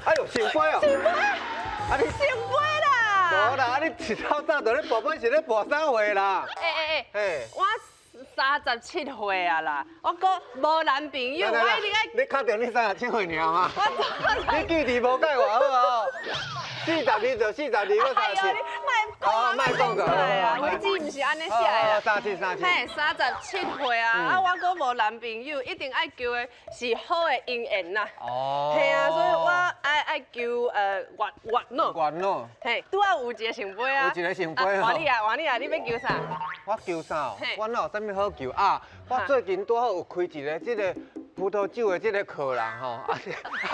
哎呦，成杯哦！成杯，啊你成杯啦！无啦，啊你一透早就咧博杯是咧博啥岁啦？嘿，我37岁啊啦，我个无男朋友，我一定爱。你确定你37岁尔吗？我你记忆无改我好不好？42就42，我哎呦，你卖讲出来啊！维基唔是安尼写的啦。37。嘿，37岁啊，啊，我个无男朋友，一定爱求的是好的姻缘呐。哦。嘿啊，所以我爱求月老。月老。嘿，拄啊有一个圣杯啊。有一个圣杯哦。换你啊，你要求啥？我求啥哦？我哪有啥物好求啊？我最近拄好有开一个这个葡萄酒的这个课人吼，啊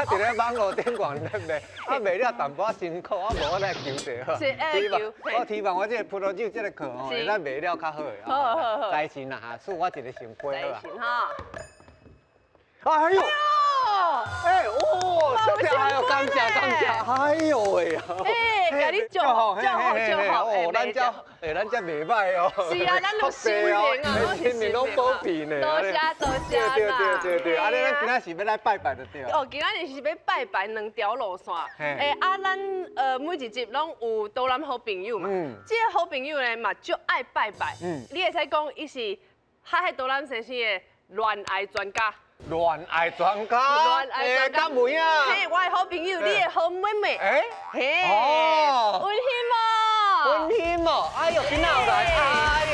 伫咧网络顶逛咧卖，啊卖了淡薄仔辛苦，啊无我来求者好。是求。我希望我这个葡萄酒这个课吼，会当卖了较好的。好。在神啊，哈，赐我一个圣杯好啊。在神哈。哎呦！哎，哦，谢谢，哎呦，感谢，哎呦喂啊！哎，甲你祝福，哦，咱这袂歹哦。是啊，咱有心灵啊，心灵拢保庇呢。多谢啦。对，啊，你咱今仔是要来拜拜就对。哦，今仔日是要拜拜2条路线。啊，咱每一集拢有导览好朋友嘛。这个好朋友呢嘛，就爱拜拜。你会使讲，伊是海导览先生的恋爱专家。恋爱专家，干妹啊！嘿，我的好朋友，你的好妹妹。嘿，哦，温馨哦，温馨哦，哎呦，今仔有来，哎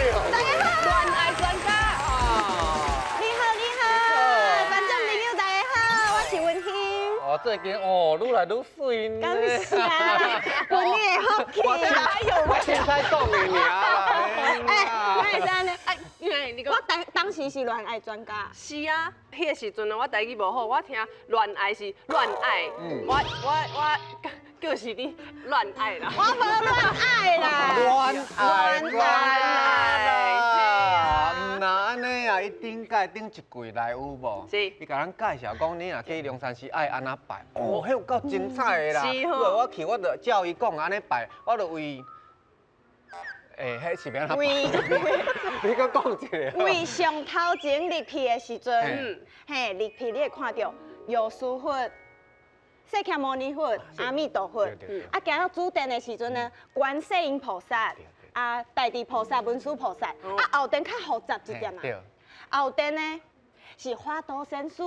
呦，大家好，恋爱专家。你好，观众朋友大家好，我是温馨。哦，最近哦，愈来愈水呢。感谢，本你的福气。我凊彩讲你啦。我会安尼，因为你讲，我当时是恋爱专家。是啊，迄个时阵我台语无好，我听恋爱是恋爱，我就是你恋爱啦。我无恋爱啦，恋爱啦，唔那安尼啊，伊顶一季来有无？是。伊甲咱介绍讲，你若去龙山寺爱安那拜，哦，迄有够精彩的啦。是吼。我去，我就照伊讲安尼拜，我就为。迄是要哪？你搁讲一个。为上头前入去的时阵，嘿，入去你会看到药师佛、释迦牟尼佛、阿弥陀佛，啊，行到主殿的时阵呢，观世音菩萨、啊，大地菩萨、文殊菩萨，啊，后殿较复杂一点啊。后殿呢是花都仙师、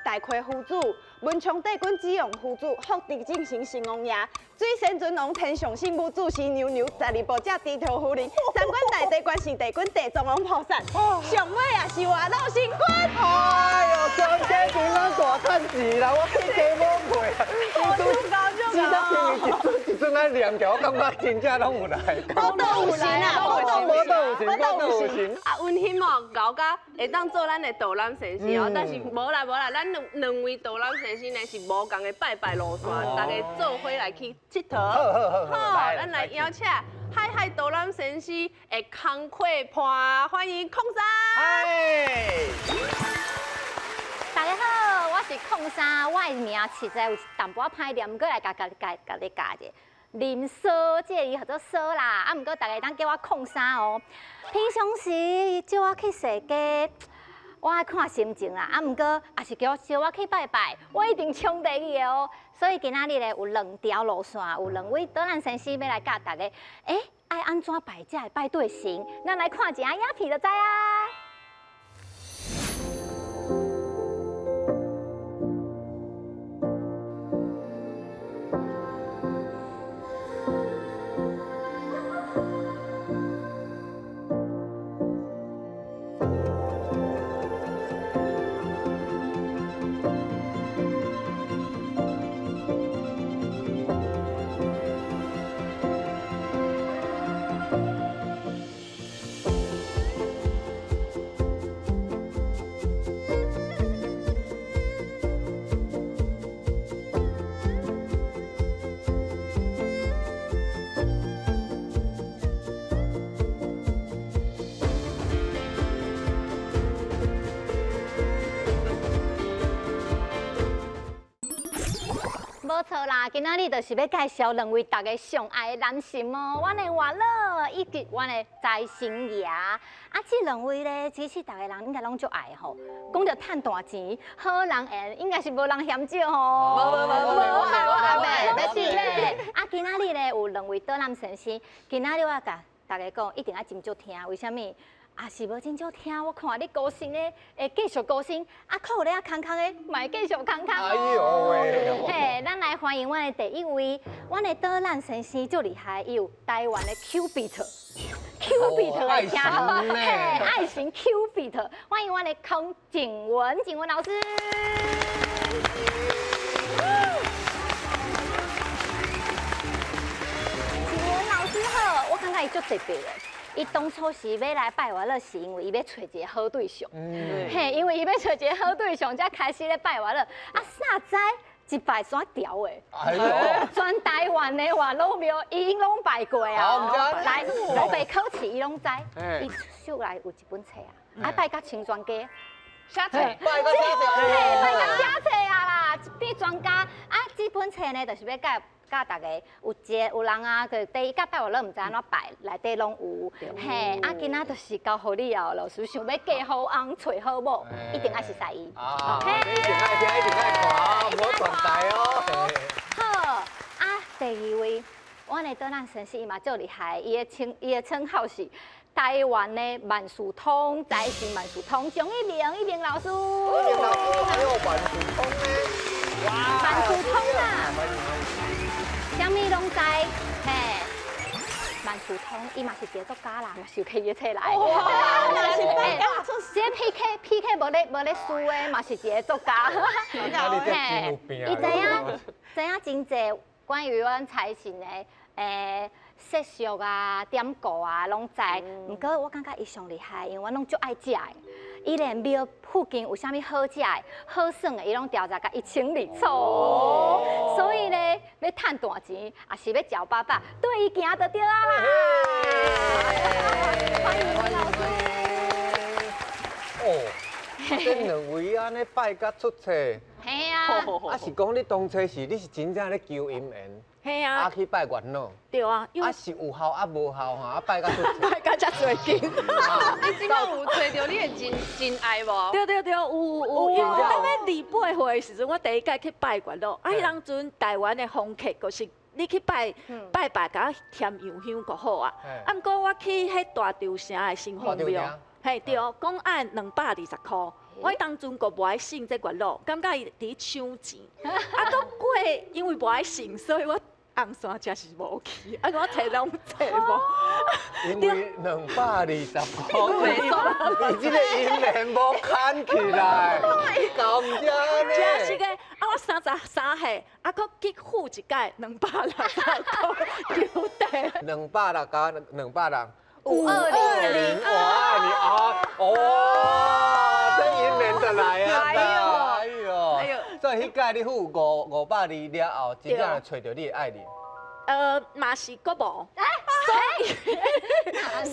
大魁佛祖、文昌帝君紫阳佛祖、福地正神神王爷、水仙尊王、天上圣母、祖师娘娘、12部者地头夫人、三官大帝、关圣帝君、地藏王菩萨，上尾也是活老神官。哎呦，上天平安大趁钱啦！我去鸡母配啊，一阵来念条，我感觉真正拢有来。我都有神啊，我都有神。啊，温馨哦，搞甲会当做咱的导览先生哦，但是无啦，咱两位导览先生呢是无共的拜拜路线，大家做伙来去佚佗。好，咱来邀请海导览先生的康慧伴，欢迎邝三。嗨，大家好，我是邝三，我的名实在有淡薄歹念，毋过来甲你教者。林嫂，这个叫做嫂啦，啊，毋过大家当叫我邝三哦。平常时叫我去踅街，我爱看心情啦，啊，毋过也是叫我去拜拜，我一定冲第一个哦。所以今仔日咧有2条路线，有2位导览先生要来教大家，爱安怎拜才会拜对神？咱来看一下影片就知啊。啦，今仔日就是要介绍两位大家上爱的男神哦，阮的外老以及阮的财神爷。啊，这两位咧，其实大家人应该拢足爱吼。讲到趁大钱，好人缘，应该是无人嫌少吼。无是咧。啊，今仔日咧有两位倒男神仙，今仔日我甲大家讲，一定要真少听，为什么？啊，是无真少听，我看你高兴咧，会继续高兴；啊，靠咧啊空空诶，嘛会继续空空哦。哎呦喂！嘿，咱来欢迎阮的第一位，阮的倒咱先生最厉害，伊有台湾的 Cupid 的听好，嘿，爱情 Cupid， 欢迎阮的康景文老师。景文老师好，我感觉伊足特别的。伊当初是要来拜月老，是因为伊要找一个好对象。嘿，因为伊要找一个好对象，才开始咧拜月老。啊，啥知一拜煞条的。哎呦！全台湾的月老庙，伊拢拜过啊。来，老爸考试伊拢知。伊手内有一本册啊，啊拜甲清专家。下册，拜个写册，拜甲写册啊啦，一笔专家。啊，这本册呢，就是要教大家有人啊，就第一甲拜月老，唔知安怎拜，内底拢有。嘿，啊，今仔就是交互你哦，老师想要嫁好翁、找好某，一定爱是使伊。啊，一定爱听，一定爱看，唔好传台哦。好，啊，第二位，我的倒咱先生伊嘛最厉害，伊的称号是台湾的万事通，财神万事通，蒋一玲老师。一玲老师还有万事通呢，哇！万事通啊！啥物拢知，嘿，万事通，伊嘛是一个作家啦，受起伊册来。哇，是拜家出这 PK 无咧输的，嘛是一个作家。嘿，伊知影真济关于阮财神的习俗啊、典故啊，拢知。毋过我感觉伊上厉害，因为我拢足爱食的。伊连庙附近有啥物好食的、好耍的，伊拢调查甲一清二楚哦。所以咧，要趁大钱，也是要交爸爸，对伊行就对啊啦。欢迎老师。哦，这两位安尼拜甲出册，嘿啊，啊是讲你当初你是真正咧求姻缘，嘿啊啊，去拜月老，对啊，因啊为是有效啊无效哈，啊拜甲出册。大家才最近。你今摆有找到你的真爱无？对，有，因为我当咧28岁的时阵，我第一届去拜月老，啊，迄当阵台湾的风气就是你去拜，甲添洋香就好啊。啊，毋过我去迄大稻城的新丰庙，嘿对，讲按220块。我当阵个无爱信这月老，感觉伊伫抢钱，啊，搁过因为无爱信，所以我红山真是无去，啊，我找拢找无。因为220块，你这个姻缘无牵起来，搞唔正呢？真是个，啊，我33岁，啊，搁去付一届260块，求地。 260加260。 520，哇！你啊，哦，这姻缘就来啊！哎呦，所以迄届你付520了后，真正就找到你的爱人。嘛是搁无，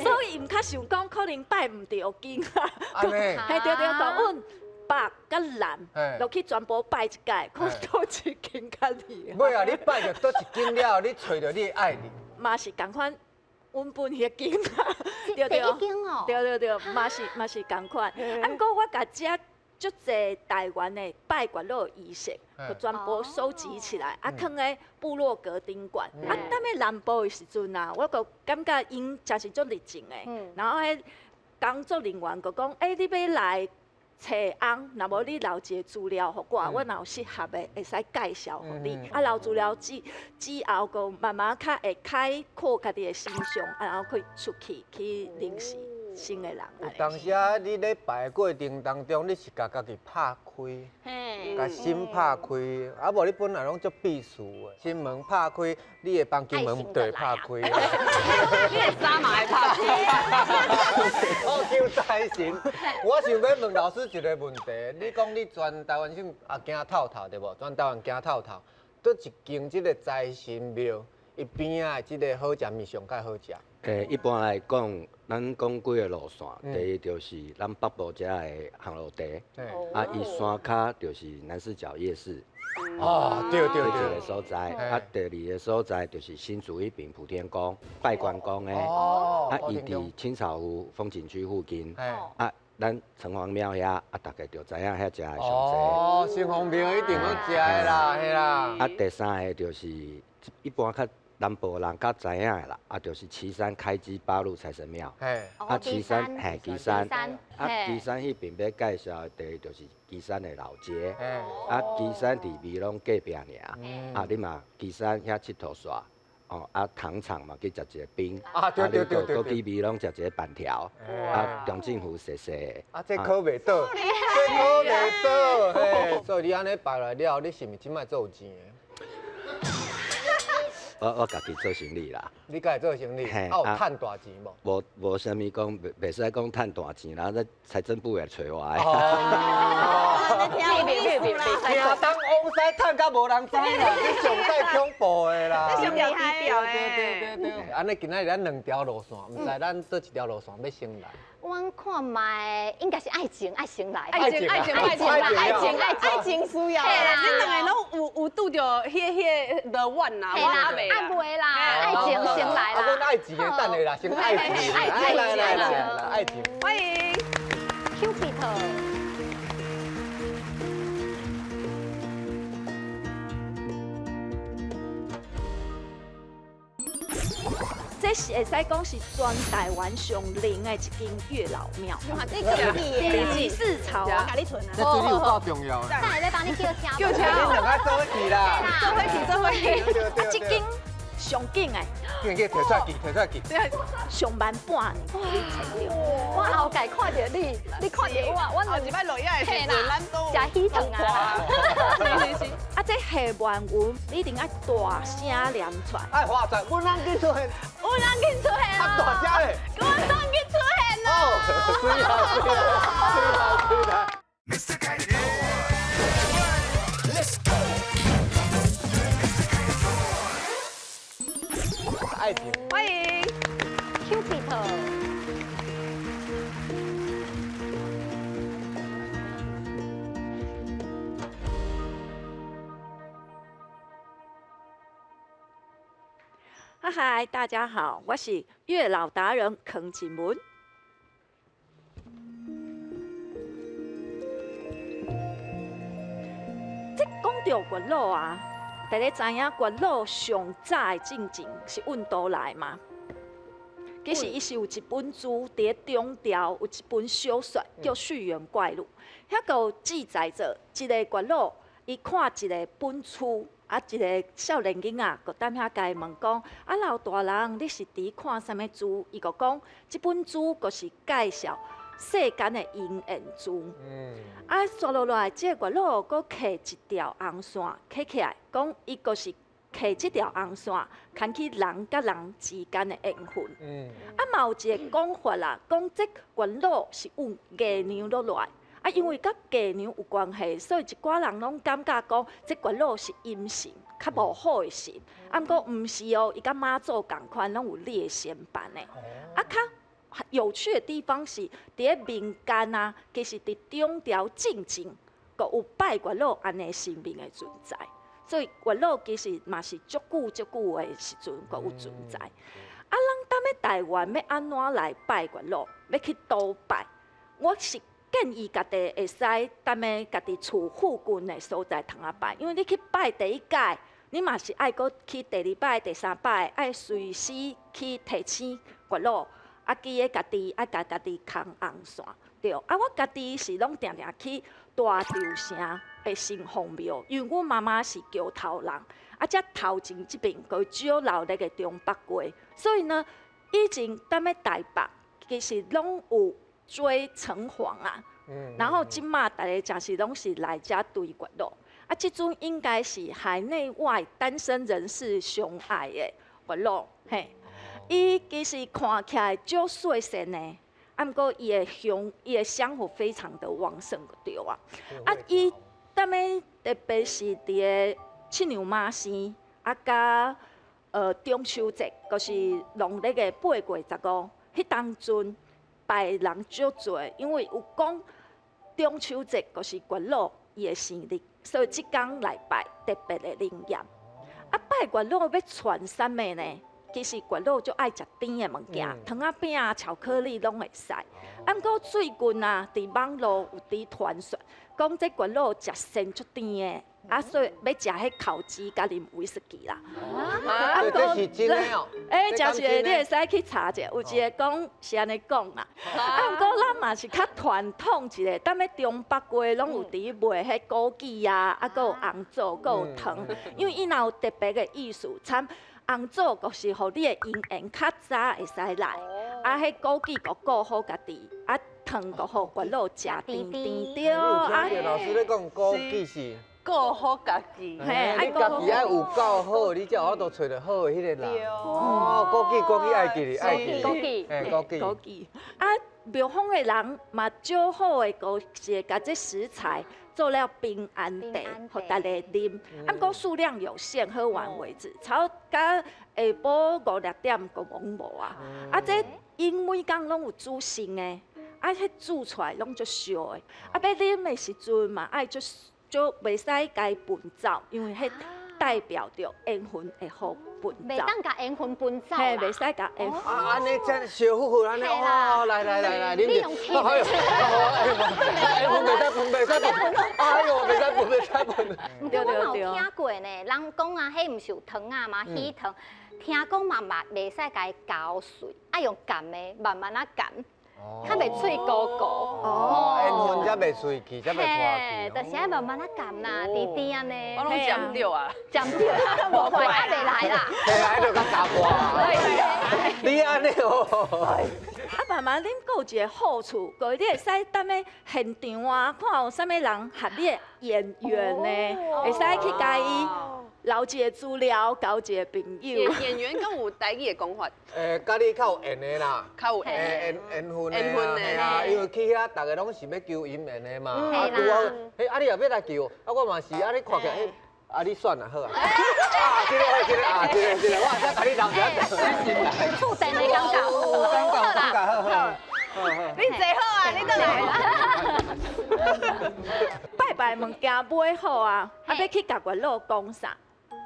所以唔较想讲，可能拜唔着金啊。安尼，嘿对，就阮白甲蓝，落去全部拜一届，看倒一金较厉害。尾啊，你拜着倒一斤了，你找到你的爱人。嘛是共款。 阮本迄间啊，第一间哦，对，嘛是共款。啊，毋过我甲遮足侪台湾的拜月老仪式，就全部收集起来，啊，放在部落格顶馆。啊，等咧南部的时阵啊，我就感觉因真是足热情的。然后迄工作人员就讲，你要来。 找翁，若无你留一个资料互我，我若有适合的，会使介绍互你。啊，留资料之后，个慢慢较会开阔家己的心胸，然后可以出去认识新的人。有当时啊，你咧拜的过程当中，你是甲家己拍开，甲心拍开，啊无你本来拢足避暑的，心门拍开，你的房间门就会拍开。你的衫嘛会拍开。我求财神，我想要问老师一个问题，你讲你全台湾省也行透透对无？全台湾行透透，倒一间即个财神庙，伊边仔的即个好食物上较好食。一般来讲，咱讲几个路线，第一就是咱北部遮的航路茶，啊，伊山骹就是南势角夜市，哦，对对这一对个。所在。嘿啊，第二个所在就是新竹一边普天宫拜关公的。哦啊，伊伫青草湖风景区附近。哎。啊，咱城隍庙遐，啊，大家就知影遐食的上济。哦，城隍庙一定要食的啦，嘿啦。啊，第三个就是一般较南部人较知影的啦，啊，就是旗山开基八路财神庙。嘿。啊，旗山嘿，旗山，啊，嘿旗山迄边要介绍的第一就是旗山的老街。嘿。啊，旗山伫美浓隔壁尔。嗯啊，你嘛旗山遐佚佗煞。哦，啊，糖厂嘛去食一个冰。啊对对对对搁去美浓食一个板条。啊，中政府细细的。啊，这考袂倒，这考袂倒，嘿。所以你安尼拜来了，你是毋是即摆做有钱的？我家己做生意啦。你家己做生意，嘿啊有趁大钱无？无啥物讲，袂使讲趁大钱啦，咱财政部会找我的。哦。别，听当往西趁甲无人知啦，你上最恐怖的啦。你上厉害的对对对。安尼今仔日咱两条路线，毋知咱做一条路线要先来。阮看卖应该是爱情爱情来，爱情爱情爱情爱情需要。嘿啦，恁两个拢有拄着迄the one 啦，我还袂爱袂啦，爱情先来啊，阮啦。爱情的等下啦，先爱情。来，爱情。欢迎。 Cupid。这是会使讲是全台湾上灵的一间月老庙，这个北极四朝我啊。甲你存啊。这水你有够重要的。等下再帮你叫车。叫车恁两个做伙去啦。做伙去，做伙去。对啊，这间上紧的，紧去摕出来记，摕出来记。上班半年，你找着。我后盖看到你，你看到我，后一摆落野的时阵，咱都食喜糖啊。是。啊，这下文文你一定要大声念出来。爱化妆，阮人去出现，有人去出现啊大家嘞。我人去出现了。哦，水啦，水啦。爱情。欢迎。 Cupid。嗨，大家好，我是月老达人康景文。这讲到月老啊，大家知影月老上早的进程是阮倒来嘛？其实伊是有一本书，伫中调有一本小说叫《续缘怪录》，遐个有记载着一个月老，伊看一个本书。 啊，一个少年囡仔，佮踮遐甲伊问讲：啊，老大人，你是伫看啥物书？伊佮讲，即本书佮是介绍世间的因缘书。啊，刷落来，即个月老佮摕一条红线，摕起来，讲伊佮是摕即条红线，牵起人甲人之间的缘分。啊，嘛有一个讲法啦，讲即月老是有月娘落来。 啊，因为甲月娘有关系，所以一寡人拢感觉讲，这月老是阴神，较无好的神。啊，毋过毋是哦，伊甲妈祖共款，拢有列仙班的。啊，较有趣的地方是，伫咧民间啊，其实伫中条进前，阁有拜月老安尼神明的存在。所以月老其实嘛是足久的时阵，阁有存在。啊，咱踮咧台湾要安怎来拜月老？要去倒拜？我是。 建议家己会使踮咧家己厝附近的所在通啊拜，因为你去拜第一届，你嘛是爱搁去第二摆、第三摆，爱随时去提醒月老，啊记得家己爱家己扛红线，对。啊，我家己是拢定定去大稻城的城隍庙，因为阮妈妈是桥头人，啊，遮头前即边个少留咧个中北街，所以呢，以前踮咧台北其实拢有。 追城隍啊，然后即马大家真是拢是来遮追月老，啊，即阵应该是海内外单身人士上爱的月老，嘿，伊其实看起来足细神的，啊，毋过伊的香火非常的旺盛个对啊，啊，伊踮咧特别是伫个七娘妈生，啊，甲中秋节，就是农历的8月15，迄当阵。 拜人足多，因为有讲中秋节就是月老伊的生日，所以即天来拜特别的灵验。啊，拜月老要传啥物呢？其实月老就爱食甜的物件，糖仔饼啊、巧克力拢会使。啊，毋过最近啊，伫网络有伫传说，讲这月老食仙足甜的，啊，所以要食迄烤鸡甲啉威士忌啦。啊，这是真的哦。真是的，你会使去查者，有一个讲是安尼讲啦。啊，毋过咱嘛是较传统一个，踮咧中北街拢有伫卖迄枸杞啊，啊，佮有红枣，佮有糖，因为伊若有特别的意思，参。红枣就是互你的姻缘较早会使来，啊，迄枸杞个顾好家己，啊，糖个互月老食甜甜对。啊，老师咧讲枸杞是顾好家己，嘿，你家己爱有够好，你才有法度找到好的迄个人。哦，枸杞爱记哩，爱记哩。枸杞，嘿，枸杞。枸杞啊，庙方的人嘛，少好的就是甲这食材。做了平安茶，互大家啉。啊，不过数量有限，喝完为止。差到下晡5、6点，就懵无啊。啊，这因每工拢有煮新的，啊，迄煮出来拢足烧的。啊，要啉的时阵嘛，爱就袂使家分走，因为迄代表着缘分会好分走。袂当甲缘分分走啦。嘿，袂使甲缘分。啊，安尼真小夫妇安尼哦，来，你用气。哎呦，缘分袂使分，袂使分。哎呦，袂使分，袂使分。毋过我有听过呢，人讲啊，迄毋是有糖啊嘛，喜糖，听讲嘛袂使甲伊搅碎，爱用擀的，慢慢啊擀。较袂脆糊糊，缘分才袂碎去，才袂破去。就是爱慢慢啊擀啦，甜甜安尼。我拢讲着啊，讲着，无快啊袂来啦。袂来就较加破。你安尼哦。啊，慢慢恁有一个好处，就是你会使踮咧现场啊，看有啥物人合你的演员呢，会使去甲伊留一个资料，交一个朋友。演员跟有台语的讲法，甲你较有缘的啦，较有缘分的的啊，因为去遐大家拢是要求姻缘的嘛。啊，拄好，啊你也要来求，啊我嘛是，啊你看起来，啊你算啦好啊。这个，我才甲你留一触电的感觉，感觉好。你坐好啊，你倒来。拜拜物件买好啊，啊要去甲月老讲啥？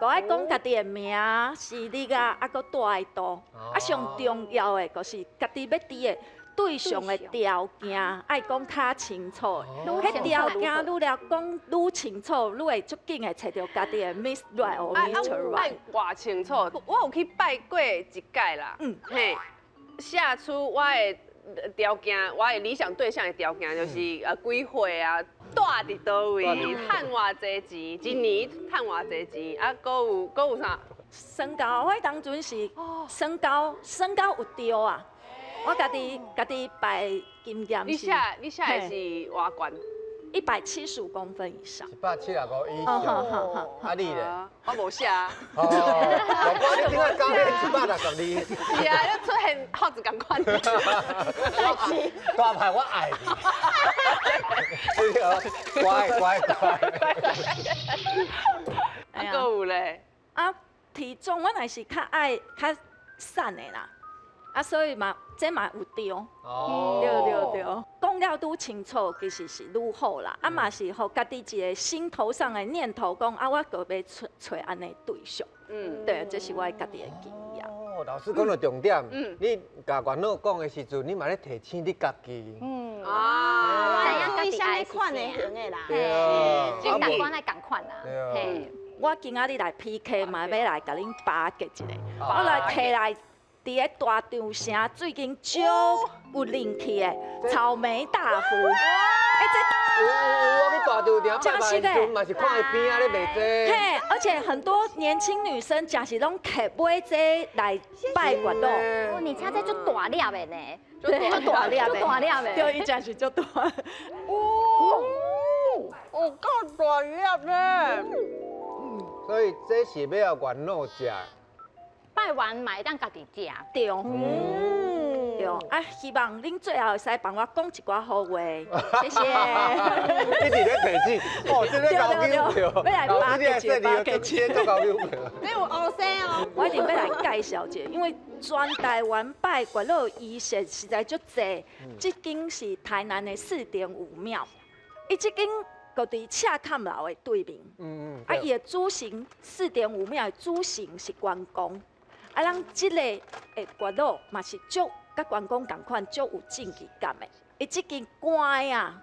佮爱讲家己的名、视力啊，啊佮大的度，啊上重要的就是家己要伫的对象的条件，爱讲较清楚。迄条件愈了讲愈清楚，愈会足紧的找到家己的 Miss Right or Mr. Right。爱偌清楚，我有去拜过一届啦。嘿，写出我的条件，我的理想对象的条件就是几岁啊，住伫倒位，趁偌济钱，一年趁偌济钱，啊，佮有啥？身高，我当阵是身高有对啊。我家己拜经验是。你写的是偌悬？175公分以上。175以上。啊你咧？我无写啊。哦，我你顶下讲迄162。是啊，你出现耗子共款。大牌我爱你。乖。啊，搁有咧。啊，体重我若是较爱较瘦的啦。啊，所以嘛，这嘛有对。对，讲了愈清楚，其实是愈好啦。啊嘛是互家己一个心头上的念头，讲啊，我个要找安尼对象。对，这是我家己的经验。哦，老师讲到重点。你甲元老讲的时阵，你嘛咧提醒你家己。注意啥物款的型的啦。对，跟同款爱同款啦。对。我今仔日来 PK 嘛，要来甲恁巴结一个。我来摕来。伫个大场城最近足有人气的草莓大福，我去大场埕拜拜时阵嘛是看伊边仔咧卖这。嘿，而且很多年轻女生真是拢客买这来拜月老。哦，你家这足大粒的呢，足大粒的，对，伊真是足大。有够大粒呢。所以这是要元老食。拜完买当家己食。对。对。啊，希望恁最后会使帮我讲一寡好话，谢谢。你伫咧提醒，哦，真咧高级票，要来巴结做高级票。你有学生哦。我一定要来介绍一下，因为全台湾拜月老仪式实在足济，这间是台南的4.5庙，伊这间就伫赤坎楼的对面。啊，伊的主神4.5庙的主神是关公。啊，咱即个的关老嘛是足甲关公同款，足有正义感的。伊即间官啊，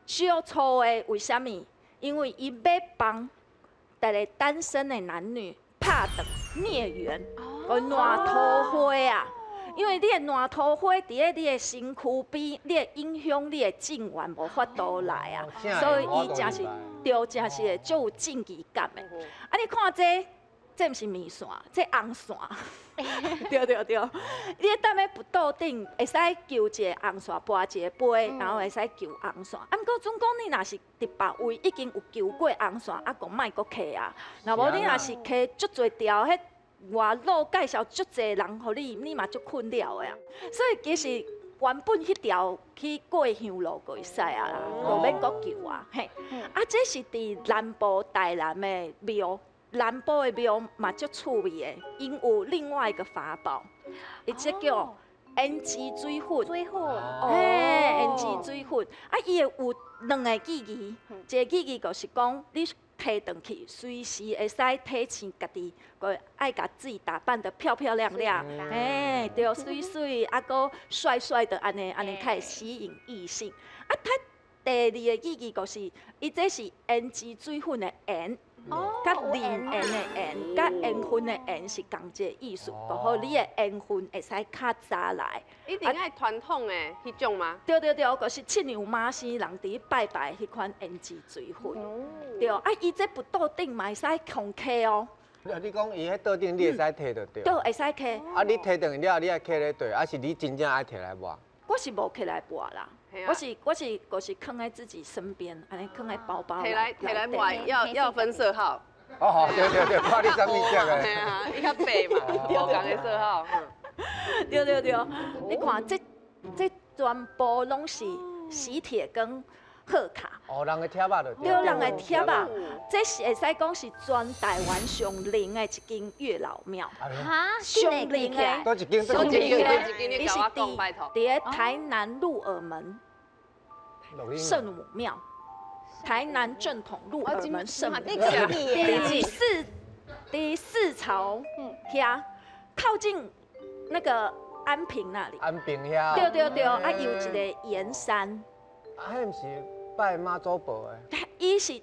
少粗的，为虾米？因为伊要帮逐个单身的男女拍断孽缘，个烂桃花啊。因为你的烂桃花伫咧你的身躯边，你会影响你的正缘无法度来啊，所以伊真是对，真是会足有正义感的。啊，你看这毋是面线，这红线。对，你踮咧不倒顶，会使求一个红线，拨一个杯，然后会使求红线。啊，毋过总讲你若是伫别位已经有求过红线，啊，讲莫搁摕啊。若无你若是摕足侪条迄。外路介绍足侪人，互你嘛足困扰的啊。所以其实原本迄条去过香路就会使啊啦，无免搁求啊。嘿，啊，这是伫南部台南的庙，南部的庙嘛足趣味的，因有另外一个法宝，伊这叫胭脂水粉。水粉，嘿，胭脂水粉。啊，伊有2个意义，一个意义就是讲你。摕转去，随时会使体醒家己，个爱甲自己打扮得漂漂亮亮，对，水水，啊，搁帅帅的安尼较会吸引异性。啊，它第二个意义就是，伊这是胭脂水粉的胭，甲灵缘的缘，甲缘分的缘是同一个意思，就好你的缘分会使较早来。一定爱传统的迄种吗？对，就是七娘妈生人伫拜拜迄款胭脂水粉。对，啊，伊这不倒顶嘛会使控客哦。你讲伊迄倒顶，你会使摕就对。对，会使客。啊，你摕转去了，你爱摕咧对，还是你真正爱摕来抹？我是无摕来抹啦，我是放在自己身边，安尼放在包包。摕来抹，要分色号。哦，对，看你啥物色的。嘿啊，伊较白嘛，无共的色号。对，你看这全部拢是喜帖跟贺卡。哦，人的贴仔就对，人的贴仔，这是会使讲是全台湾上灵的一间月老庙。哈，上灵的，多一间，上灵的，你是伫咧台南鹿耳门圣母庙。台南正统鹿耳门圣母庙第四朝遐，靠近那个安平那里。安平遐。对，啊，有一个盐山。啊，迄毋是拜妈祖婆的。伊是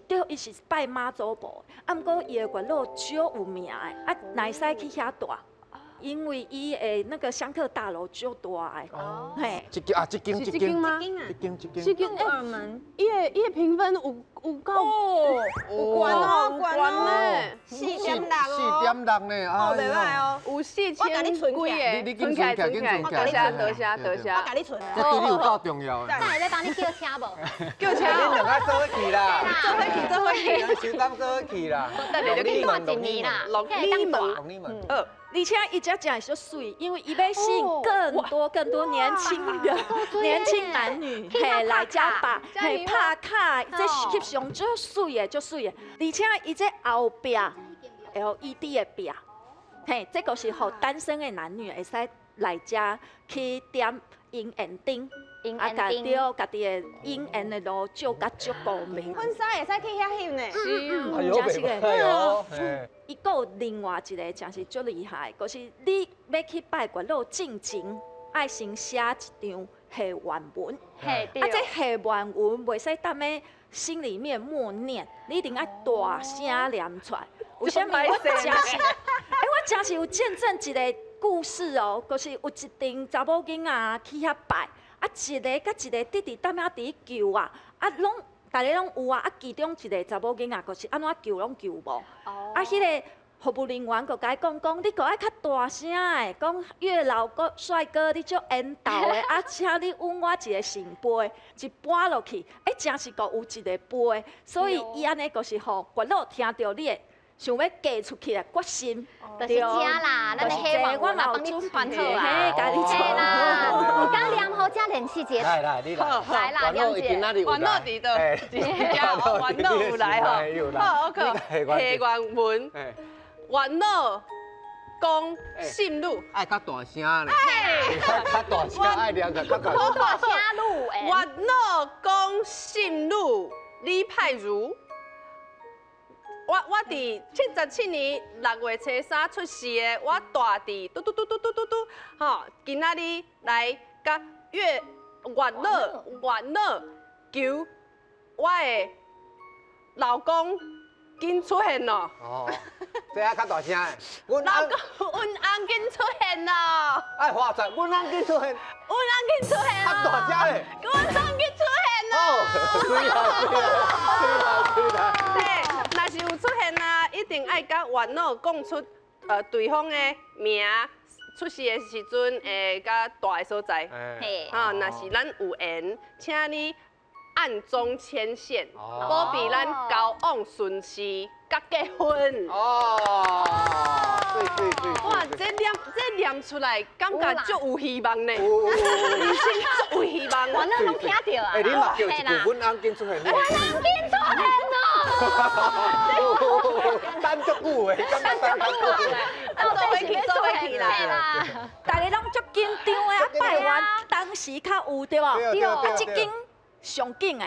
拜妈祖婆，啊，毋过伊的月老少有名的，啊，乃使去遐住。因为伊的那个香客大楼足大的，嘿，这间吗？这间耳门，伊的评分有够有关呢，4.6呢，哦，袂歹哦，有4000几个，你存起来，得下，我甲你存。这对你有够重要的。那会再帮你叫车无？叫车，恁两个做伙去啦，做伙去，收工做伙去啦。等你去看一面啦，龙里门，而且伊只真是水，因为伊要吸引更多年轻人、年轻男女嘿来遮吧，嘿拍卡，这翕相足水的，而且伊这后壁 LED 的壁，嘿，这个是互单身的男女会使来遮去点引缘灯。啊，家己的姻缘的路照甲足光明。婚纱会使去遐翕呢，真是的。伊佫有另外一个真是足厉害，就是你要去拜月老进前，爱先写一张谢愿文。啊，这谢愿文袂使踮咧心里面默念，你一定要大声念出来。为什么？我真是有见证一个故事哦，就是有一阵查某囡仔去遐拜。啊，一个甲一个弟弟踮遐伫求啊，拢大家拢有啊，啊其中一个查某囡仔就是安怎求拢求无，啊，迄个服务人员佮甲伊讲，你佮爱较大声的，讲月老哥帅哥，你足缘投的，啊，请你阮我一个圣杯，一搬落去，真是佮有一个杯，所以伊安尼就是吼，月老听到你的。想要嫁出去的决心，就是这啦，咱的希望我嘛帮你传好啊，家己传啦，唔敢念好这练习节，来，你来，来啦，念姐，玩乐伫倒，玩乐有来吼，好，OK，谢愿文，玩乐讲信路，爱较大声咧，较大声爱念个较大声，大声路诶，玩乐讲信路。李派如。我伫77年6月初3出世的，我大弟嘟，吼，今仔日来甲月老求我的老公紧出现咯。哦，这下较大声的。阮老公，阮翁紧出现咯。爱花财，阮翁紧出现。阮翁紧出现较大声的。阮翁紧出现咯。哦，对啦。对，若是有出现啊，一定爱甲元老讲出对方的名、出世的时阵会甲大的所在。嘿，啊，若是咱有缘，请你暗中牵线，保庇咱交往顺遂，甲结婚。哦，对。哇，这念出来，感觉足有希望呢，有。人生足有希望。我那拢听到啊。哎，你嘛叫一句，阮翁紧出现。阮翁紧出现咯。等足久的，敢若等足久的。做回去啦。大家拢足紧张的，啊拜完当时较有对吧？对啊，即间上紧的，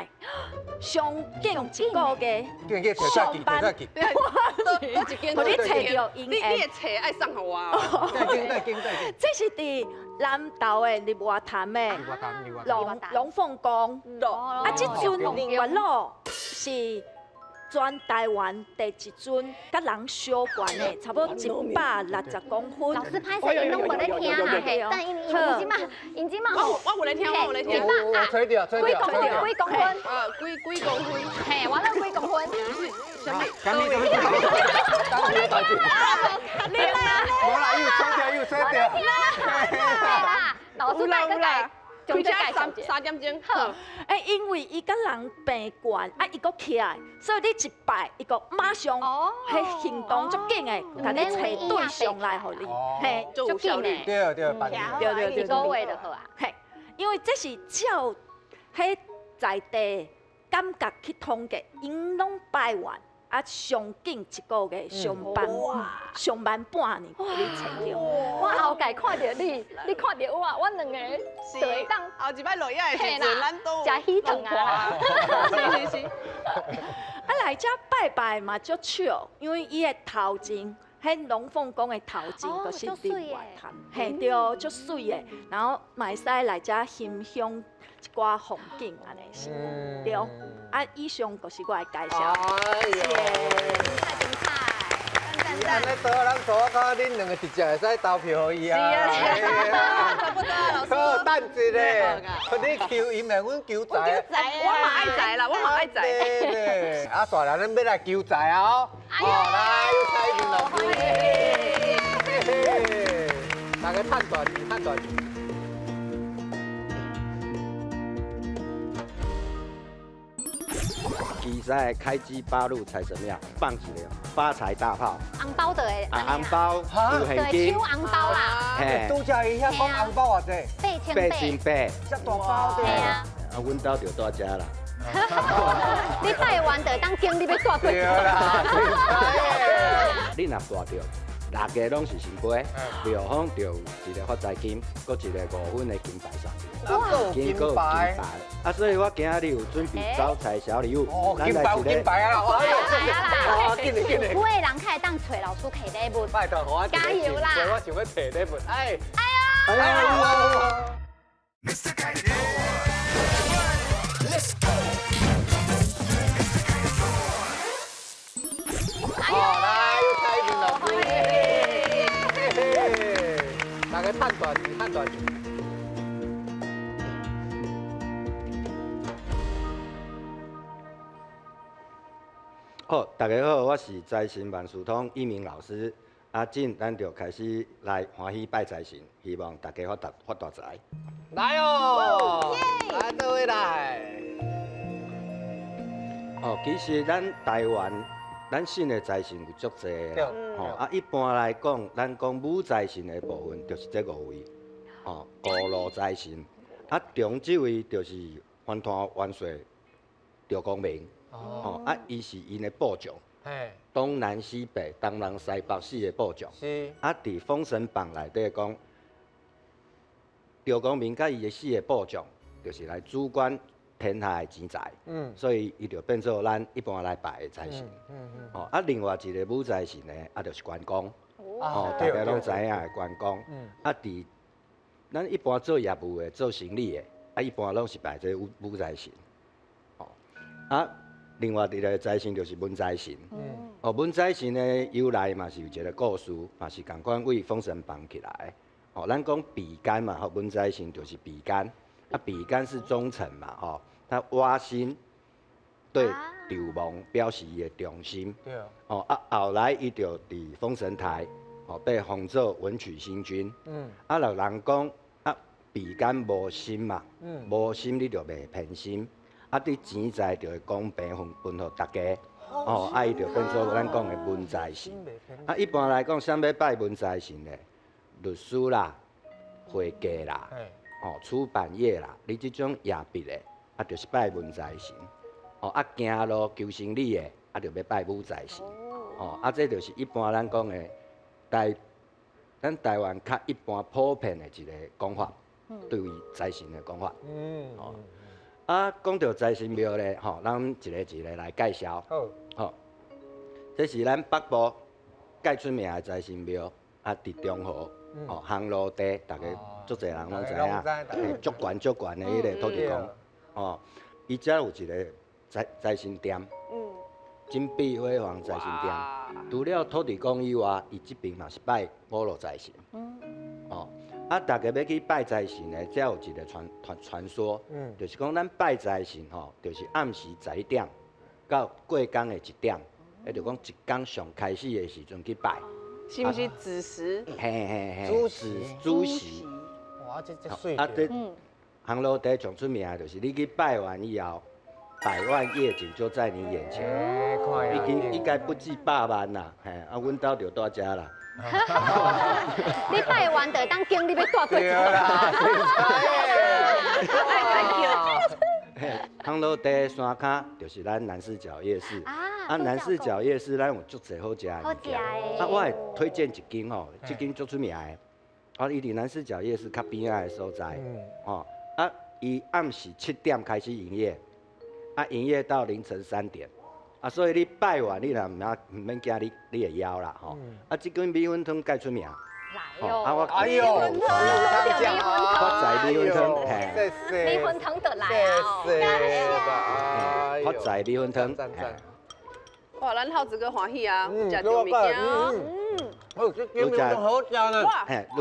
上紧一个月，上班，都一间互你找到你姻缘。的册爱送互我哦。再紧。这是伫南投的日月潭的龙凤宫，啊，即阵元老是全台湾第一尊甲人相关的，差不多160公分。老师拍摄因拢无咧听啦，嘿，但因即嘛，我有咧听，我有咧听。我吹掉。几公分？几公分？嘿，我那几公分？什么？当你代志。你啦！无啦，又吹掉。对啦，老师带个改，开车3点钟。好。因为伊甲人病惯，啊，伊搁起来，所以你一拜，伊搁马上，嘿，行动足紧的，甲你找对象来互你，嘿，足有效率。对，对，一个月就好啊。嘿，因为这是照迄在地感觉去统计，因拢拜完。啊，上紧一个月上班半年，你找着。我后盖看到你，你看到我，我两个就会当后一摆落叶的时阵，咱都食喜糖啊。是。啊，来遮拜嘛足笑，因为伊的头前，迄龙凤宫的头前就是日月潭，嘿，对，足水的。然后嘛会使来遮欣赏一寡风景安尼是，对。啊，以上就是我的介绍。哎呦，安尼多人多，我看恁两个直接会使投票予伊啊。是啊，差不多老师。好，等一下，你求伊咪阮求财。我嘛爱财啦，我嘛爱财。对，啊大人咱要来求财哦。来，有财运咯。嘿嘿，大家趁大钱。比赛开机八路才什么样？放几个发财大炮。红包的诶，红包有现对，金抽。红包啦，嘿，拄则伊遐讲红包偌济8800，遮大包对。啊，阮兜就大只啦。你拜完就当经理要带过去。对啦，你若大着，6个拢是新杯，6方就有一个发财金，搁一个5分的金牌送。金牌啊！所以我今日有准备招财小礼物。哦，金牌有金牌啊！哦，紧嘞。每个人开当找老师摕礼物，拜托，我加油啦！我想要摕礼物，哎来，有财运了，嘿嘿，大家趁大钱。好，大家好，我是财神万事通一鸣老师。进咱就开始来欢喜拜财神，希望大家发大财。来哦，来各位来。其实咱台湾，咱信的财神有足济啦。一般来讲，咱讲武财神的部分就是这5位。五路财神，中这位就是翻摊元帅赵公明。伊是因的部长。东南西北、东南西北4个部长。是。伫《封神榜》内底讲，赵公明甲伊的4个部长，就是来主管天下的钱财，所以伊就变做咱一般来拜的财神。哦，啊，另外一个武财神呢，啊，就是关公。哦，大家拢知影的关公。啊，伫咱一般做业务的、做生意的，啊，一般拢是拜这武财神。哦，啊，另外一个财神就是文财神。哦，文财神的由来嘛是有一个故事，嘛是共款为封神榜起来。哦，咱讲比干嘛，吼，文财神就是比干。啊，比干是忠臣嘛，吼，他挖心对碉墓表示伊的忠心。对。哦，啊，后来伊就伫封神台，哦，被封做文曲星君。啊，有人讲啊，比干无心嘛，无心你就袂偏心，啊，你钱财就会公平分互大家。哦，啊，伊就变做咱讲的文财神。啊，一般来讲，啥要拜文财神呢？律师啦、会计啦。哦，出版业啦，你这种业别的，啊，就是拜文财神。哦，啊，行路求生理的，啊，就要拜武财神。哦，啊，这就是一般咱讲的咱台湾较一般普遍的一个讲法，对于财神的讲法。哦，啊，讲到财神庙咧，吼，咱一个一个来介绍。好，这是咱北部介出名的财神庙，啊，伫中和。哦，烘炉地，大家足侪人拢知影，足悬的迄个土地公。哦，伊遮有一个财神殿，金碧辉煌财神殿。除了土地公以外，伊这边嘛是拜五路财神。哦，啊，大家要去拜财神呢，遮有一个传说，就是讲咱拜财神吼，就是暗时11点到过工的1点，迄就讲一天上开始的时阵去拜。是不是子时？嘿，主席。哇，这水。啊，这烘炉地上出名的就是你去拜完以后，百万夜景就在你眼前。已经应该不止100万啦，嘿，啊，阮兜就住遮啦。你拜完就当经理要带过去。烘炉地山骹就是咱南势角夜市。啊，南势角夜市咱有足侪好食的物件。啊，我会推荐一间吼，这间足出名的。啊，伊伫南势角夜市较边仔的所在。哦，啊，伊暗时7点开始营业，啊，营业到凌晨3点。啊，所以你拜完，你若唔免惊你会枵啦吼。啊，这间米粉汤介出名。来哟！啊，我哎呦，发财米粉汤，嘿，米粉汤就来啊！发财米粉汤。哇，咱浩子哥欢喜啊，食到物件哦。这间米粉好食呢。嘿，愈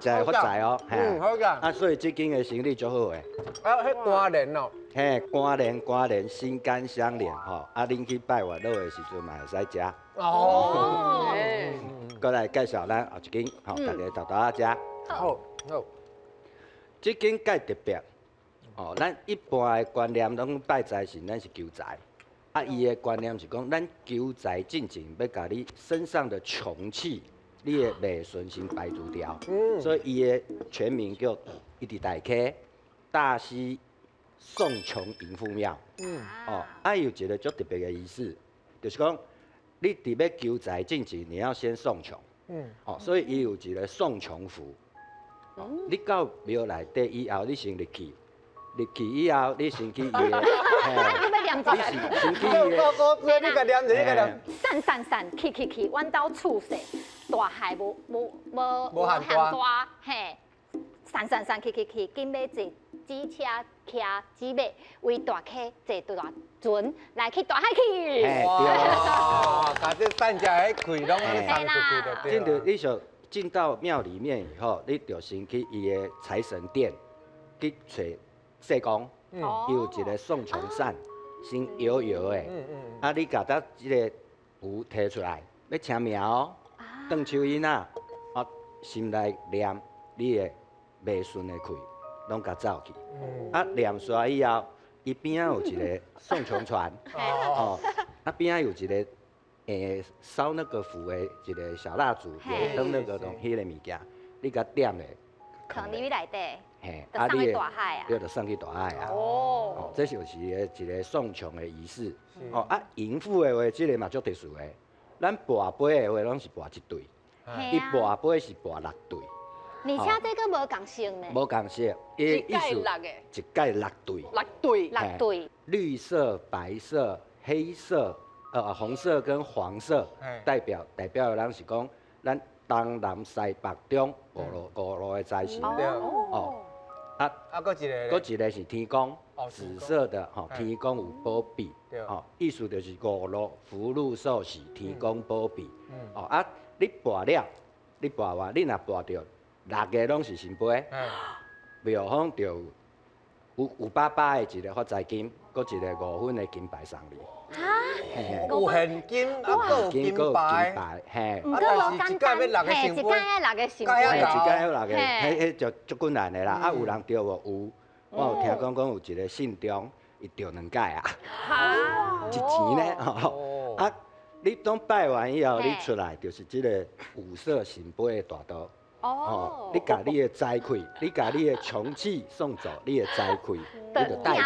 食发财哦。好食。啊，所以这间的生意足好诶。啊，迄瓜莲哦。嘿，瓜莲心肝相连吼。啊，恁去拜月老的时阵嘛会使食。哦。过来介绍咱后一间，吼，大家豆豆仔食。好。这间介特别。哦，咱一般的观念拢拜财神，咱是求财。啊，伊的观念是讲，咱求财进前要甲你身上的穷气，你的未顺先排除掉。所以伊的全名叫一直大溪大溪送穷迎富庙。哦，啊有一个足特别的仪式，就是讲你伫要求财进前，你要先送穷。哦，所以伊有一个送穷符。你到庙内底以后，你先入去以后，你先去伊的，你是先去伊的。你个念，你个念。散，去，阮兜厝势大海无限大，嘿，散，去，紧要坐机车骑纸马，为大溪坐大船来去大海去。哇，把这散家迄气拢送出去就对了。进你想进到庙里面以后，你就先去伊的财神殿去找社公，伊有一个送穷扇，先摇的。啊，你甲咱即个符摕出来，要请名哦，邓秋英啊，啊，心内念你的未顺的气，拢甲走去。啊，念煞以后，伊边仔有一个送穷船，哦，啊边仔有一个烧那个符的一个小蜡烛，灯那个东迄个物件，你甲点咧，藏入去内底。嘿，就送去大海啊！对，就送去大海啊！哦，这就是一个送穷的仪式。哦啊，迎富的话，这个嘛足特殊的。咱跋杯的话，拢是跋一对，伊跋杯是跋6对。而且这个无共性呢，无共色，一盖六个，一盖6对， 6对， 6对，绿色、白色、黑色，红色跟黄色，代表的人是讲咱东南西北中五路的财神。哦，啊，搁一个，搁一个是天公，哦紫色的吼，天公有保庇，吼，意思就是五路福禄寿喜，天公保庇。哦啊，你跋了，你跋完，你若跋着6个拢是神杯，庙方就有爸爸的一个发财金，搁一个5分的金牌送你。有现金，啊，搁有金牌，嘿。毋过无简单，嘿，一届要6个神一杯，届有6个，迄就足困难的啦。啊，有人着无？有，我有听讲有一个信中，伊着2届啊，一钱呢吼。啊，你当拜完以后，你出来就是即个5色神杯的大刀。哦，你把你的财开，你把你的穷气送走，你的财开，你就带走。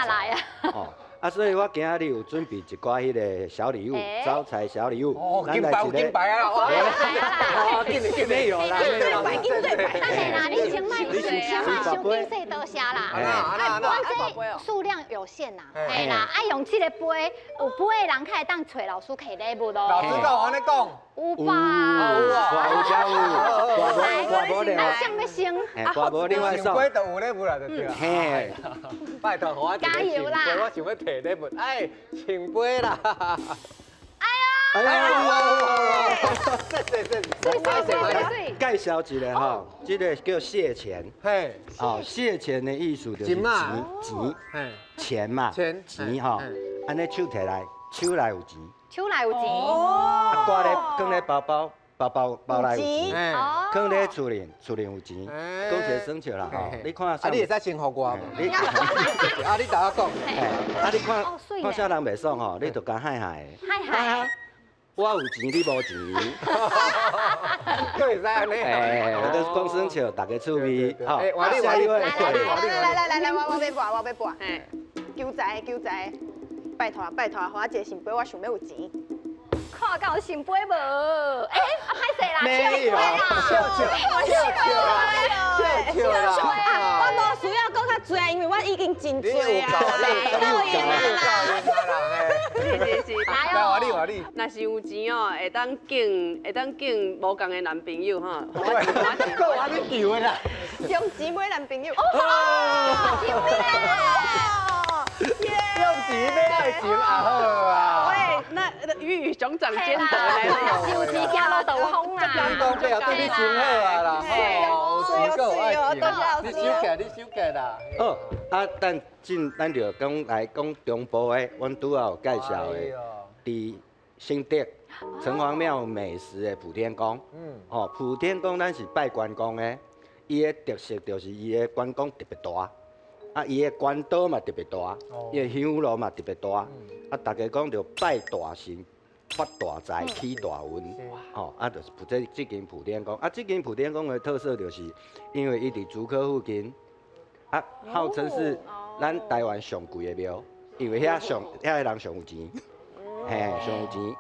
哦。啊，所以我今仔日有准备一寡迄个小礼物，招财小礼物。哦，金牌有金牌啊！哇，没有啦，没有啦。当然啦，你先卖上金色多些啦，这数量有限呐，嘿啦，爱用这个杯，有杯的人开当找老师摕礼物咯。老师跟我安尼讲，有吧？有加有，大无另外，想要升，大无另外送。杯就有礼物啦，就对啦。嘿，拜托，我加油啦！我想要摕礼物，哎，请杯啦。哎呀！介绍一个吼，这个叫谢钱。嘿，哦，谢钱的意思就是钱嘛，钱吼，安尼手摕来，手内有钱，手内有钱，啊，挂咧放咧包内有钱，放咧厝里有钱，讲起来省笑啦吼。你看，你会使先互我无？你啊，你甲我讲，啊，你看啥人袂爽吼，你就甲嗨嗨。嗨。我有钱，你无钱。可会使安尼？我都讲生笑，大家趣味。好，下一位，来，我要拔，求财，拜托，互我一个神杯，我想要有钱。看到神杯无？哎，歹势啦，没有，笑啦，我无需要讲较多，因为我已经真多啊。是，来我你，若是有钱哦，会当敬无共的男朋友哈，我你求的啦，用钱买男朋友。用钱买爱情也好啊。喂，那鱼与熊掌兼得嘞，有钱行路就风啦。人讲背后对你真好啊啦，有钱够爱情，你手起啦。哦，啊，咱就来讲中部的，阮拄好有介绍的，伫新德城隍庙美食的普天宫。哦，普天宫咱是拜关公的，伊的特色就是伊的关公特别大。啊，伊的关刀嘛特别大，伊的香炉嘛特别大，啊，大家讲着拜大神、发大财、起大运，吼，啊，就是这间普天宫，啊，这间普天宫的特色就是，因为伊伫竹科附近，啊，号称是咱台湾上贵的庙，因为遐个人上有钱，嘿，上有钱，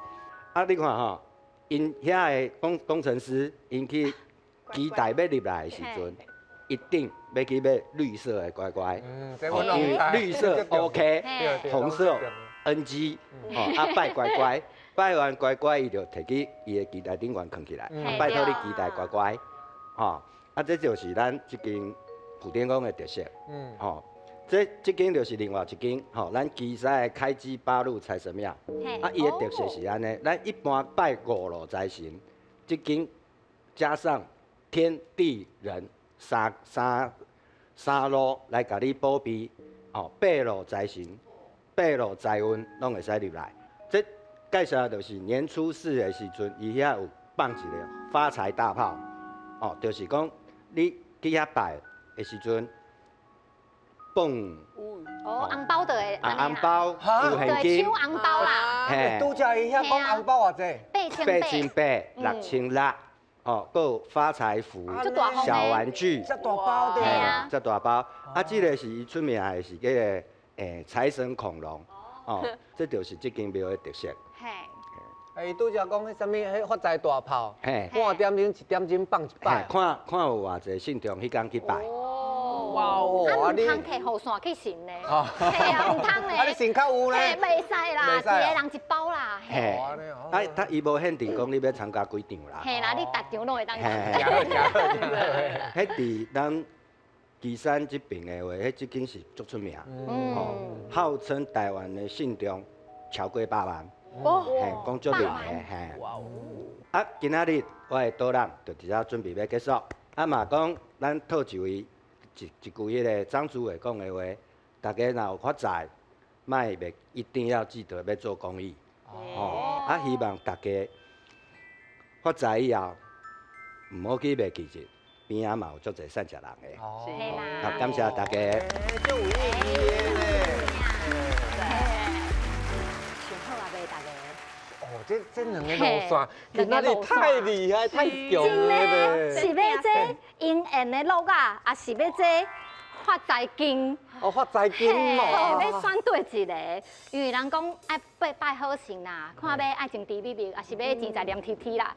啊，你看吼，因遐个工程师，因去期待要入来的时阵。一定要去买绿色的乖乖，因为绿色 OK， 红色 NG， 啊拜乖乖，拜完乖乖伊就摕去伊的期待顶悬藏起来，拜托你期待乖乖，啊这就是咱这间普天宫的特色，这间就是另外一间，咱旗山的开基八路财神庙，伊的特色是安尼，咱一般拜5路财神，这间加上天地人。三路来甲你保庇，8路财神、8路财运拢会使入来。这介绍就是年初4的时阵，伊遐有放一个发财大炮，就是讲你去遐拜的时阵，放红包的诶，红包有现金，抽红包啦，嘿，拄则伊遐讲红包偌济，8800、6600。哦，还有发财符、小玩具，这大包的，这大包。啊，这个是伊出名的是迄个财神恐龙，哦，这就是这间庙的特色。哎，拄则讲迄什么，迄发财大炮，嘿，半点钟、1点钟放一嘿摆。看有偌济信众迄天去拜。哇哦！啊，唔你通摕雨伞去信呢？哦嘿啊，唔通呢。啊，你信较有呢？嘿，袂使啦，一袂使啊个人一包啦。嘿哦安尼哦，啊，他伊无限定讲你要参加几场啦。嘿啦，你逐场拢会当嘿参行好加。行好行好。迄伫咱旗山这边的话，迄即间是足出名，吼，号称台湾的信众超过100万，嘿，讲足厉害，嘿。哇哦！啊，今仔日我的导览就伫遮准备要结束，啊嘛讲咱套一位一句迄个张主委讲的话，大家若有发财，莫袂一定要记得要做公益，哦，啊希望大家发财以后，唔好去袂记住，边仔嘛有足侪善食人的。哦嘿啦好，感谢大家。哎，足有意义的呢。想好啊，袂大家。哦，这两个路线，今仔日太厉害，太强了咧。是要这姻缘的路啊，还是要这发财金？哦，发财金嘿，哦。要选对一个，因为人讲爱拜好神啦，看要爱情甜蜜蜜，还是要钱财黏贴贴啦。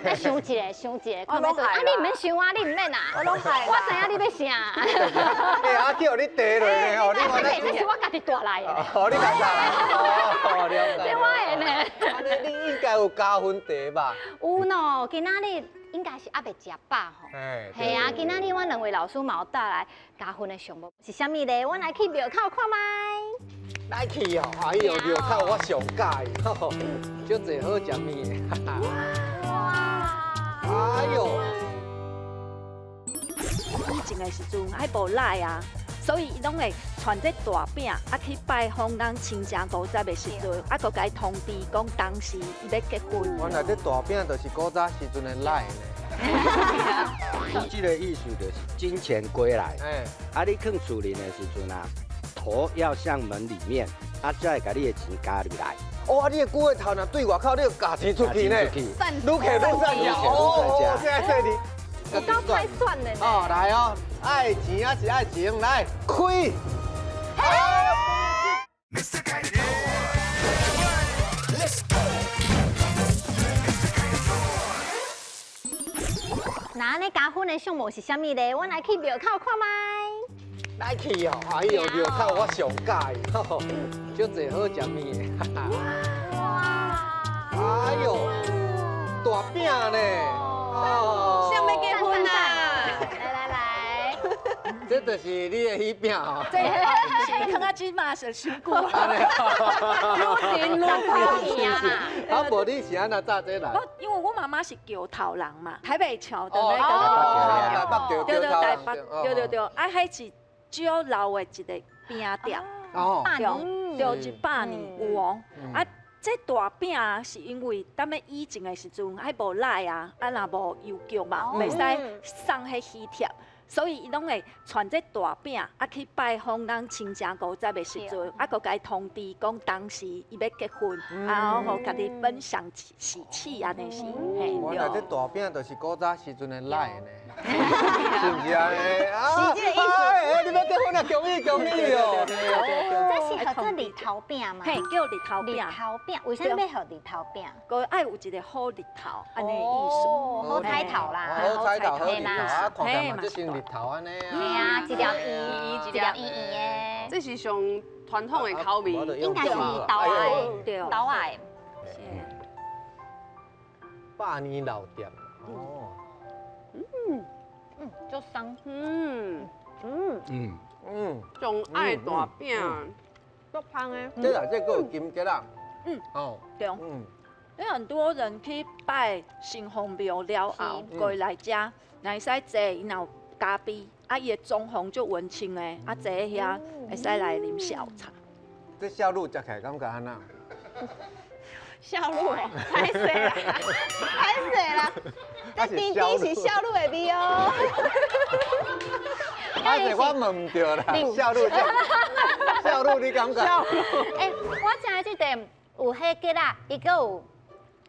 要想一个，想一个，看要对。啊，你唔免想啊，你唔免啊。我拢害。我知影你要啥。哎，阿叫你茶落呢哦，你这看这是我家己带来的。哦，你家己哦，了解。这我的呢。安尼你应该有加分茶吧？有喏，今仔日应该是还袂食饱吼。哎，系啊，今仔日阮两位老师嘛有带来加分的项目是啥物咧？阮来去庙口看卖。来去哦，哎呦，庙口我上介意，吼，足侪好食物的，哈哈。哇！哎呦，以前的时阵还无赖啊，所以伊拢会传这大饼啊去拜访咱亲戚古早的时阵，啊，佮甲伊通知讲当时伊要结婚。原来这大饼就是古早时阵的赖呢。伊即个意思就是金钱归来。哎，啊，你放厝里的时阵啊，头要向门里面，啊，才会甲你的钱加入来。哇，你的骨的头若对外口，你就夹钱出去呢，愈客愈善食。哦，现在这里。有够快算的呢。哦，来哦，爱钱还是爱情，来开。那安尼加分的项目是啥物咧？阮来去庙口看卖。来去哦，哎呦，庙口我上介意，吼，足侪好食物的，哈哈。哇！哎呦，大饼呢？哦，像要结婚啊！来，这就是你的喜饼哦。这是看啊，即马是伤久啊。啊，无你是安怎炸这来？因为我妈妈是桥头人嘛，台北桥的哦，那个。台北桥，对对，台桥北，对，啊，迄是少老的一个饼店，哦，对，100年有哦。啊，这大饼是因为咱们以前的时阵还无赖啊，啊若无邮局嘛，袂使送迄喜帖。所以伊拢会传这大饼啊去拜访咱亲戚古早的时阵，啊，佮甲伊通知讲当时伊要结婚，然后互家己分享喜气安尼是，嘿，原来这大饼就是古早时阵的赖呢，是不是安尼？是这个意思。哎，你要结婚啊，恭喜恭喜哦！这是合作日头饼嘛？嘿，叫日头饼，日头饼，为什么要合日头饼？佮爱有一个好日头安尼的意思。好彩头啦，好彩头，好日头，啊，看起来嘛，嘿就像日头安尼啊。系啊，一条圆，一条圆圆的。这是上传统的口味，应该是豆爱，对，豆爱。 100年老店哦，就香。上爱大饼，足香的。这啦，这个有金桔啦，哦，对。因为很多人去拜新丰庙了后，过来遮，会使坐，伊若有咖啡，啊，伊的装潢足文青的，啊，坐遐会使来啉小茶。这小路食起来感觉安那？小鹿哦，歹势啦，歹势啦，这甜甜是小鹿的味哦。啊，是我问唔对啦，小路，小路你感觉？哎，我食的这个有迄个啦，伊个有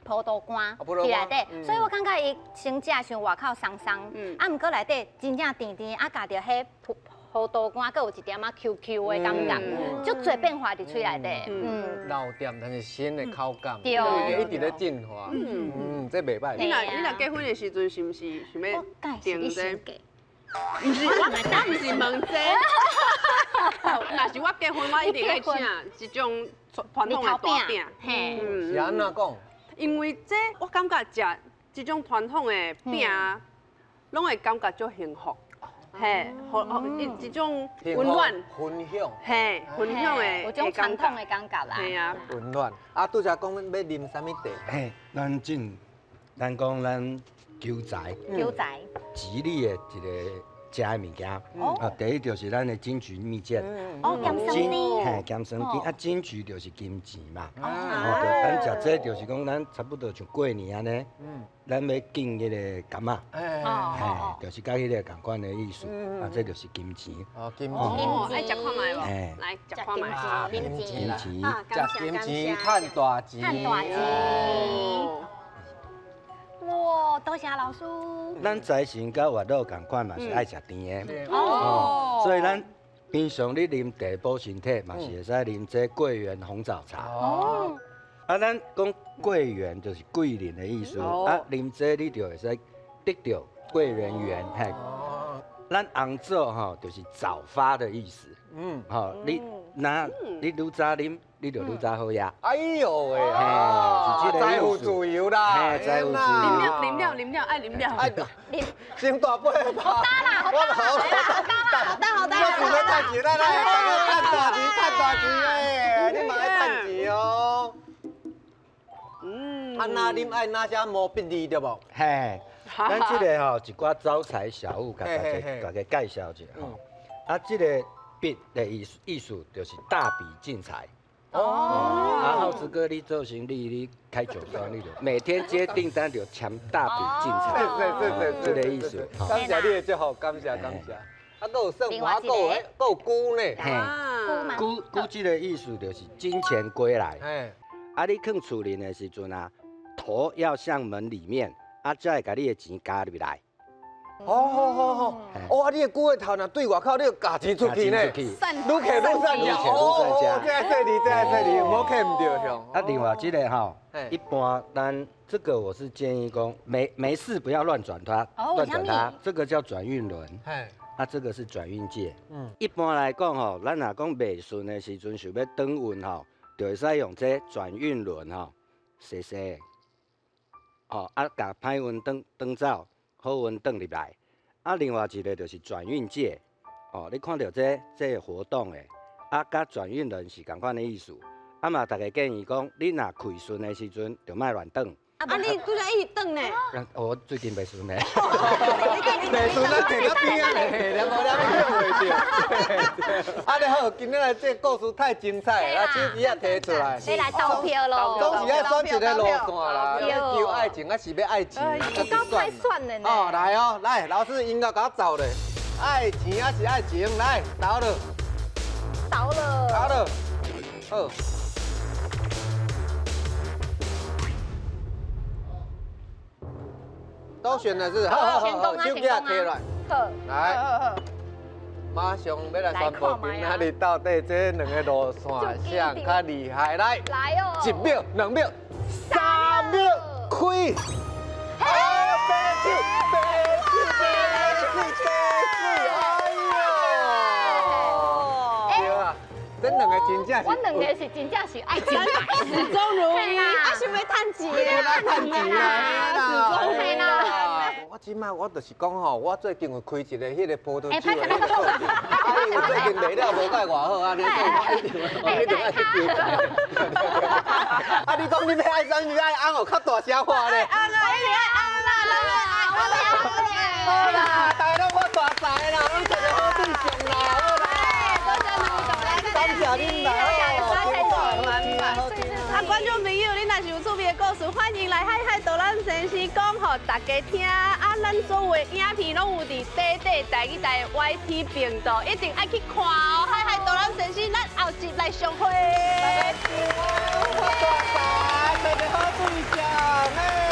葡萄干伫内底，所以我感觉伊先食像外口松松，啊，毋过内底真正甜甜，啊，加着迄葡萄干，佮有一点仔 QQ 的感觉，足侪变化伫嘴内底。老店，但是新的口感，对一直咧进化。这袂歹。你若结婚的时阵，是毋是想要订这？不不是，我不是问这。若是我结婚，我一定爱请一种传统的大饼。嘿，是安怎讲？因为这我感觉食这种传统的饼，拢会感觉足幸福。嘿，一种温暖、分享，嘿，分享的，有种传统的感觉啦。系啊，温暖。啊，拄则讲要啉啥物茶？嘿，咱讲咱求财，牛仔，吉利的一个食的物件。啊，第一就是咱的金桔蜜饯。哦，甘酸甜。嘿，甘酸甜。啊，金桔就是金钱嘛。哦，咱食这就是讲咱差不多像过年安尼。咱要敬迄个柑仔。嘿，就是甲迄个共款的意思。啊，这就是金钱。哦，金哦，钱。爱食看卖无？来食看卖。金钱，金钱。食金钱，赚大钱。赚大钱。哇，多谢老师。咱财神甲月老共款嘛，是爱食甜的。哦，所以咱平常你啉茶补身体，嘛是会使啉这桂圆红枣茶。哦。啊，咱讲桂圆就是桂林的意思。啊，啉这你就会使得到桂圆圆。嘿。咱红枣吼，就是早发的意思。吼，你愈早啉，你就愈早好呀。哎呦喂！嘿，是这个财富自由啦！嘿，财富自由。啉了，爱啉了。哎，先大杯吧。好大，就是要赚钱，来，赚大钱诶！你嘛爱赚钱哦。啊，那啉爱哪些毛笔字对无？嘿，咱这个吼一寡招财小物，甲大家介绍一下吼。啊，这个笔的意思就是大笔进财。啊，好子哥，你做生意，你开酒庄，你就每天接订单就签大笔进财，这个意思。感谢你的祝福，感谢。啊，佫有算盘，佫有菇呢。嘿，菇这个意思就是金钱归来。嘿，啊，你放厝里的时阵啊，头要向门里面，啊，才会甲你的钱加入来。好，哇！你的菇的头若对外口，你就夹钱出去呢，愈客愈善良。这爱说你，唔好客唔对向。啊，另外这个哈，一般咱这个我是建议讲，没事不要乱转它，这个叫转运轮。啊，这个是转运界。一般来讲吼，咱若讲袂顺的时阵，想要转运吼，就会使用这转运轮吼，洗。哦，啊，甲歹运转走，好运转入来。啊，另外一个就是转运界。哦，你看到这个活动的，啊，甲转运轮是同款的意思。啊嘛，大家建议讲，你若开顺的时阵，就莫乱转。啊，你拄则一直转呢？我最近袂顺呢。袂顺咱坐到边啊嘞，连无了你袂着。啊，你好，今仔这故事太精彩了，手机也摕出来。你来投票咯。总是要选一个路线啦，要求爱情还是要爱钱？刚快算了呢。哦，来哦，来，老师音乐给我走嘞。爱钱还是爱情？来，倒了。倒了。好。都选的是好，手机也摕来。好，来，马上要来宣布今仔日到底这两个路线谁较厉害？来哦，1秒、2秒、3秒，开！真两个真正是，我两个是真正是爱情牌，始终如一。啊，想要趁钱啦，趁钱啦，始终嘿啦。我即摆我就是讲吼，我最近有开一个迄个葡萄酒的课程，啊，因为最近卖了无介偌好啊，你讲我一定爱去纠正。啊，你讲你要爱啥？你爱红哦，较大声话咧。红啦，一定爱红啦，好啦，大家拢我大财啦，拢做个好对象啦，好啦。感谢恁来啊，观众朋友，恁若是有趣味的故事，欢迎来海海导览先生讲，互大家听。啊，咱所有的影片拢有伫第台语台的 YT 频道，一定爱去看哦。海海导览先生，咱后集来相会。大家好，大财，做个好对象，嘿。